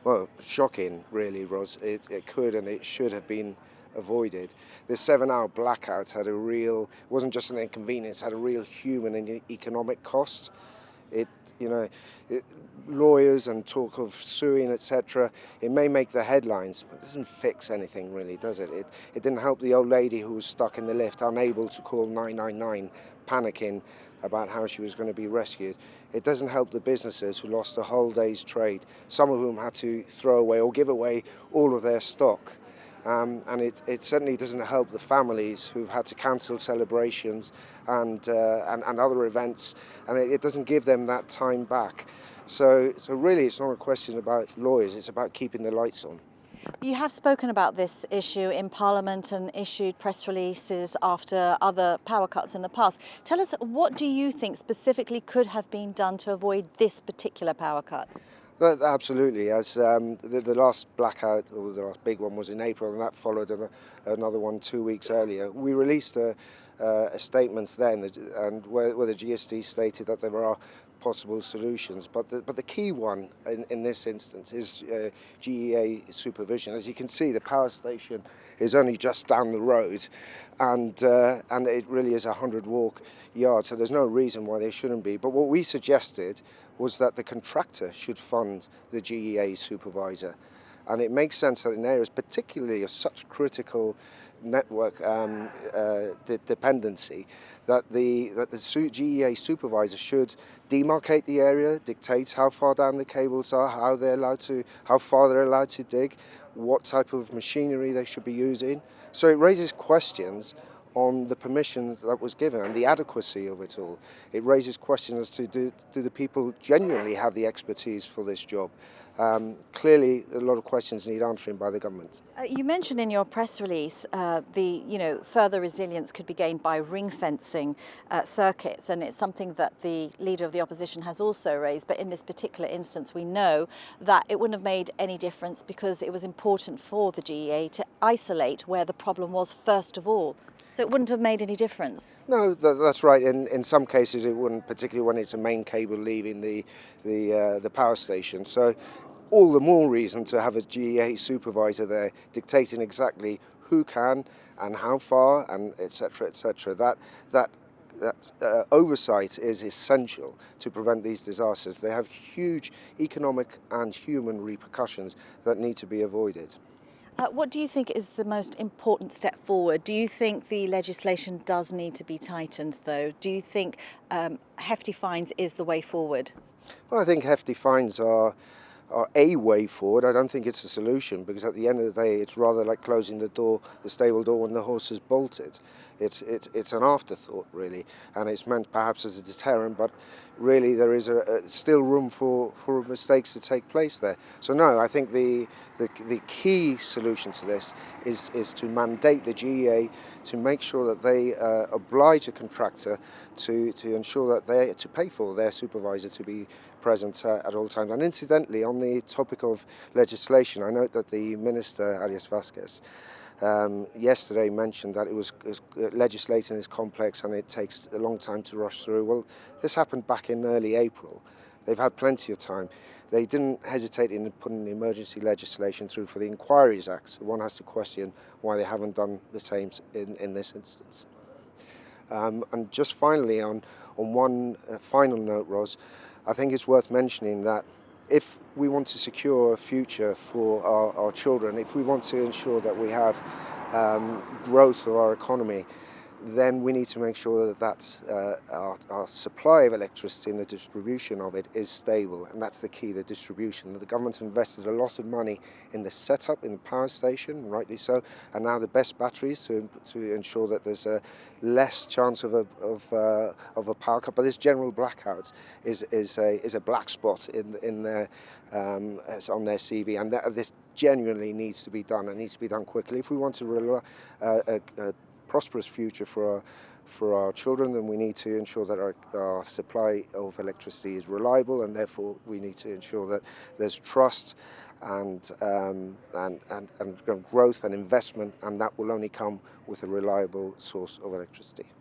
Well, shocking, really, Ros. It could and it should have been avoided. This 7-hour blackout had a real, wasn't just an inconvenience, had a real human and economic cost. It, you know, it, lawyers and talk of suing, etc. It may make the headlines, but it doesn't fix anything really, does it? It didn't help the old lady who was stuck in the lift, unable to call 999, panicking about how she was going to be rescued. It doesn't help the businesses who lost a whole day's trade, some of whom had to throw away or give away all of their stock. And it certainly doesn't help the families who've had to cancel celebrations and other events, and it doesn't give them that time back. So really, it's not a question about lawyers; it's about keeping the lights on. You have spoken about this issue in Parliament and issued press releases after other power cuts in the past. Tell us, what do you think specifically could have been done to avoid this particular power cut? Absolutely, as the last blackout, or the last big one, was in April, and that followed another one 2 weeks earlier. We released a statement then, and where the GSD stated that there are possible solutions, but the key one in this instance is GEA supervision. As you can see, the power station is only just down the road, and it really is 100 walk yards, so there's no reason why they shouldn't be. But what we suggested was that the contractor should fund the GEA supervisor. And it makes sense that in areas particularly of such critical network dependency, that the GEA supervisor should demarcate the area, dictate how far down the cables are, how far they're allowed to dig, what type of machinery they should be using. So it raises questions on the permission that was given and the adequacy of it all. It raises questions as to do the people genuinely have the expertise for this job? Clearly, a lot of questions need answering by the government. You mentioned in your press release further resilience could be gained by ring fencing circuits, and it's something that the leader of the opposition has also raised. But in this particular instance, we know that it wouldn't have made any difference because it was important for the GEA to isolate where the problem was first of all. So it wouldn't have made any difference? No, that's right. In some cases it wouldn't, particularly when it's a main cable leaving the power station. So all the more reason to have a GEA supervisor there dictating exactly who can and how far and etc. etc. That oversight is essential to prevent these disasters. They have huge economic and human repercussions that need to be avoided. What do you think is the most important step forward? Do you think the legislation does need to be tightened, though? Do you think hefty fines is the way forward? Well, I think hefty fines are a way forward. I don't think it's a solution, because at the end of the day, it's rather like closing the stable door when the horse is bolted. It's an afterthought, really, and it's meant perhaps as a deterrent, but really there is still room for mistakes to take place there. So no, I think the key solution to this is to mandate the GEA to make sure that they oblige a contractor to ensure that to pay for their supervisor to be present at all times. And incidentally, on the topic of legislation, I note that the Minister, Arias Vázquez, yesterday mentioned that legislating is complex and it takes a long time to rush through. Well, this happened back in early April. They've had plenty of time. They didn't hesitate in putting emergency legislation through for the Inquiries Act. So one has to question why they haven't done the same in this instance. And just finally, on one final note, Ros, I think it's worth mentioning that if we want to secure a future for our children, if we want to ensure that we have growth of our economy, then we need to make sure that our supply of electricity and the distribution of it is stable, and that's the key, the distribution. The government have invested a lot of money in the setup in the power station, rightly so, and now the best batteries to ensure that there's less chance of a power cut. But this general blackout is a black spot in their on their CV, and this genuinely needs to be done. It needs to be done quickly if we want to a prosperous future for our children. Then we need to ensure that our supply of electricity is reliable, and therefore we need to ensure that there's trust and growth and investment, and that will only come with a reliable source of electricity.